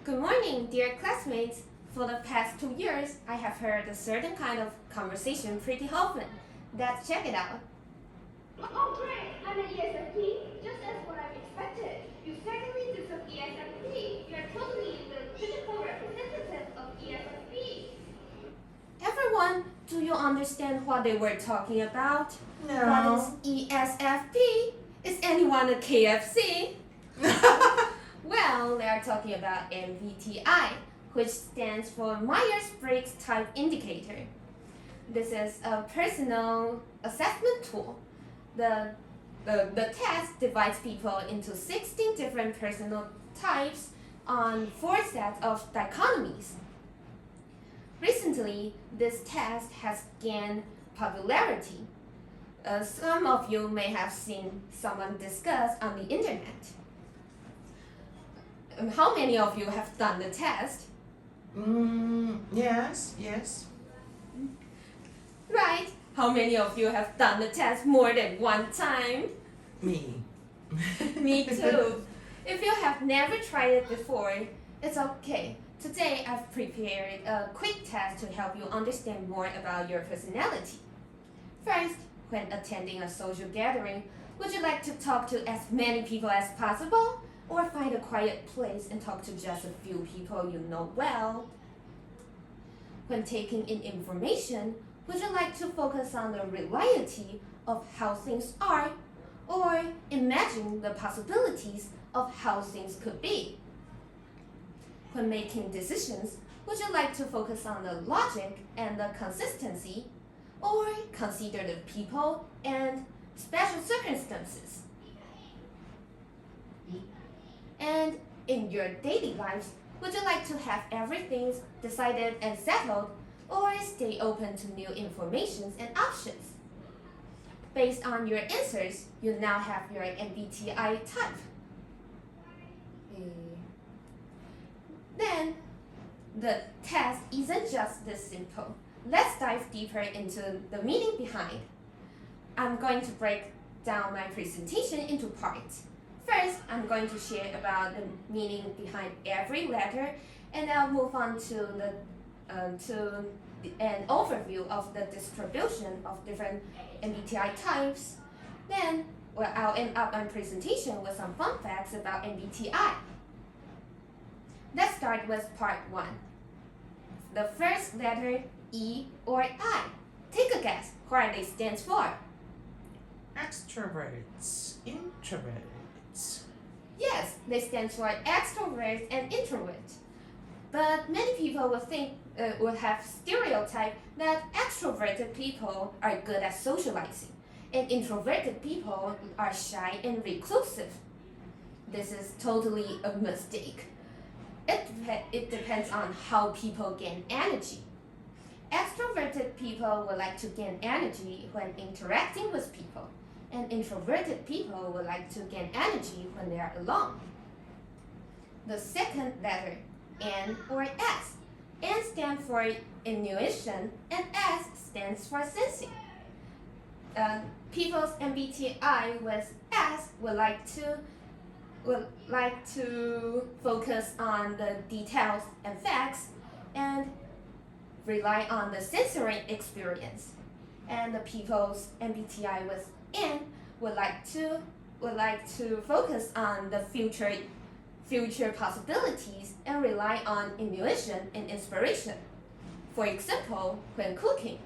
Good morning, dear classmates. For the past 2 years, I have heard a certain kind of conversation pretty often. Let's check it out. Oh, great! I'm an ESFP, just as what I've expected. You secondly did some ESFP. You're totally the physical representative of ESFP. Everyone, do you understand what they were talking about? No. What is ESFP? Is anyone a KFC? Well, they are talking about MBTI, which stands for Myers-Briggs Type Indicator. This is a personal assessment tool. The test divides people into 16 different personal types on 4 sets of dichotomies. Recently, this test has gained popularity. Some of you may have seen someone discuss on the internet. How many of you have done the test? Yes. Right. How many of you have done the test more than one time? Me. Me too. If you have never tried it before, it's okay. Today I've prepared a quick test to help you understand more about your personality. First, when attending a social gathering, would you like to talk to as many people as possible, or find a quiet place and talk to just a few people you know well? When taking in information, would you like to focus on the reality of how things are, or imagine the possibilities of how things could be? When making decisions, would you like to focus on the logic and the consistency, or consider the people and special circumstances? And in your daily lives, would you like to have everything decided and settled, or stay open to new information and options? Based on your answers, you now have your MBTI type. Then, the test isn't just this simple. Let's dive deeper into the meaning behind. I'm going to break down my presentation into parts. First, I'm going to share about the meaning behind every letter, and I'll move on to an overview of the distribution of different MBTI types. Then, I'll end up my presentation with some fun facts about MBTI. Let's start with part 1. The first letter, E or I. Take a guess what they stand for. Extroverts, introverts. Yes, they stand for extrovert and introvert. But many people would have stereotype that extroverted people are good at socializing, and introverted people are shy and reclusive. This is totally a mistake. It depends on how people gain energy. Extroverted people would like to gain energy when interacting with people, and introverted people would like to gain energy when they are alone. The second letter, N or S. N stands for intuition, and S stands for sensing. People's MBTI with S would like to focus on the details and facts, and rely on the sensory experience. And the people's MBTI with N would like to focus on the future possibilities and rely on intuition and inspiration. For example, when cooking,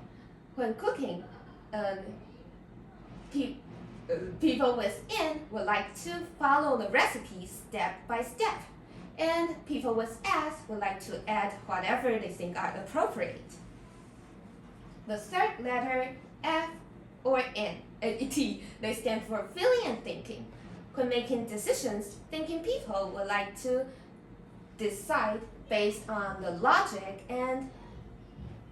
people with N would like to follow the recipe step by step, and people with S would like to add whatever they think are appropriate. The third letter, F or T, they stand for feeling and thinking. When making decisions, thinking people would like to decide based on the logic and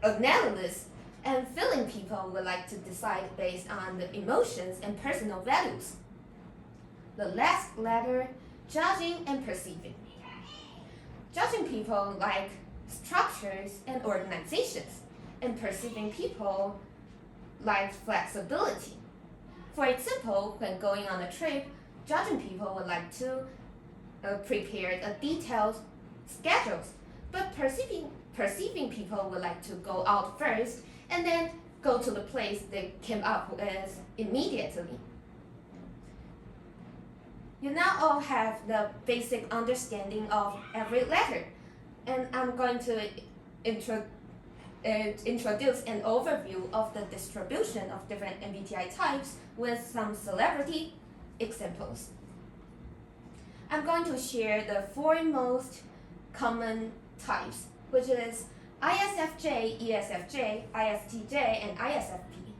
analysis, and feeling people would like to decide based on the emotions and personal values. The last letter, judging and perceiving. Judging people like structures and organizations, and perceiving people like flexibility. For example, when going on a trip, judging people would like to prepare a detailed schedules, but perceiving people would like to go out first and then go to the place they came up with immediately. You now all have the basic understanding of every letter, and I'm going to introduce an overview of the distribution of different MBTI types with some celebrity examples. I'm going to share the 4 most common types, which is ISFJ, ESFJ, ISTJ, and ISFP.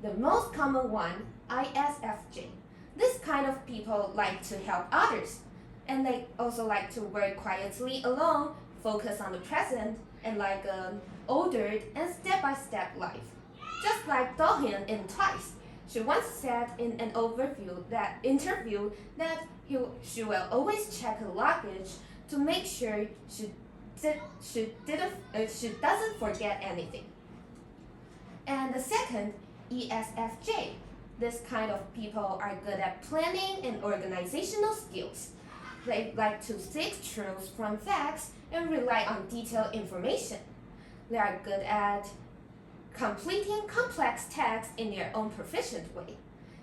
The most common one, ISFJ. This kind of people like to help others, and they also like to work quietly alone, focus on the present, and like an ordered and step-by-step life. Just like Dohyun in Twice, she once said in an interview that she will always check her luggage to make sure she doesn't forget anything. And the second, ESFJ. This kind of people are good at planning and organizational skills. They like to seek truth from facts and rely on detailed information. They are good at completing complex tasks in their own proficient way.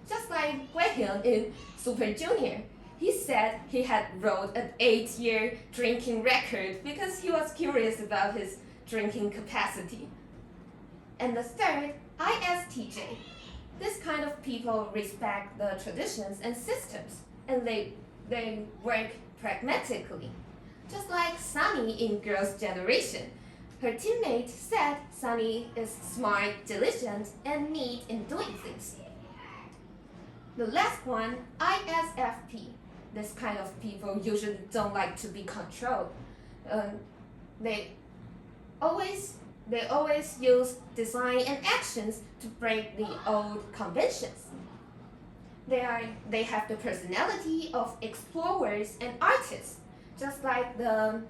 Just like Wei-hyun in Super Junior. He said he had wrote an 8-year drinking record because he was curious about his drinking capacity. And the third, ISTJ. This kind of people respect the traditions and systems, and they work pragmatically. Just like Sunny in Girls' Generation. Her teammate said Sunny is smart, diligent, and neat in doing things. The last one, ISFP. This kind of people usually don't like to be controlled. They always use design and actions to break the old conventions. They have the personality of explorers and artists, just like the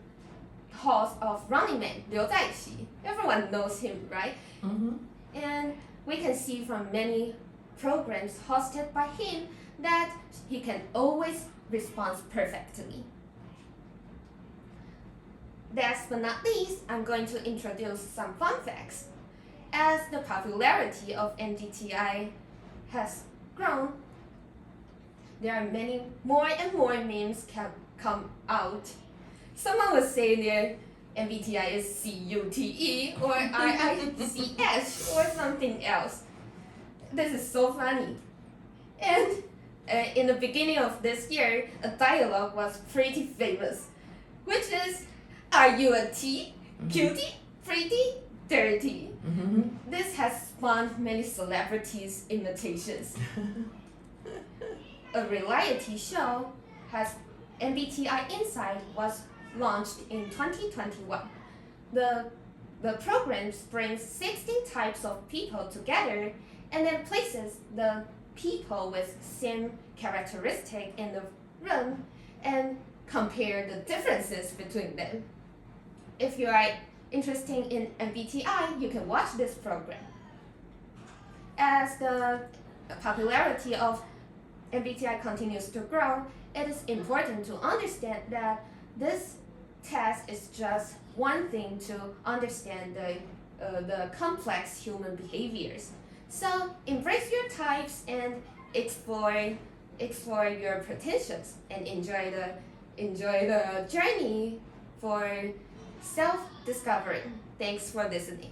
host of Running Man, Liu Zaiqi. Everyone knows him, right? Mm-hmm. And we can see from many programs hosted by him that he can always respond perfectly. Last but not least, I'm going to introduce some fun facts. As the popularity of MBTI has grown, there are many more and more memes can come out. Someone will say their MBTI is CUTE or RICS or something else. This is so funny. And in the beginning of this year, a dialogue was pretty famous, which is, are you a T? Cutie? Pretty? Dirty? Mm-hmm. This has spawned many celebrities' imitations. A reality show has MBTI Inside was launched in 2021. The program brings 16 types of people together and then places the people with same characteristic in the room and compare the differences between them. If you are interested in MBTI, you can watch this program. As the popularity of MBTI continues to grow, it is important to understand that this test is just one thing to understand the complex human behaviors. So embrace your types and explore your potentials and enjoy the journey for self-discovery. Thanks for listening.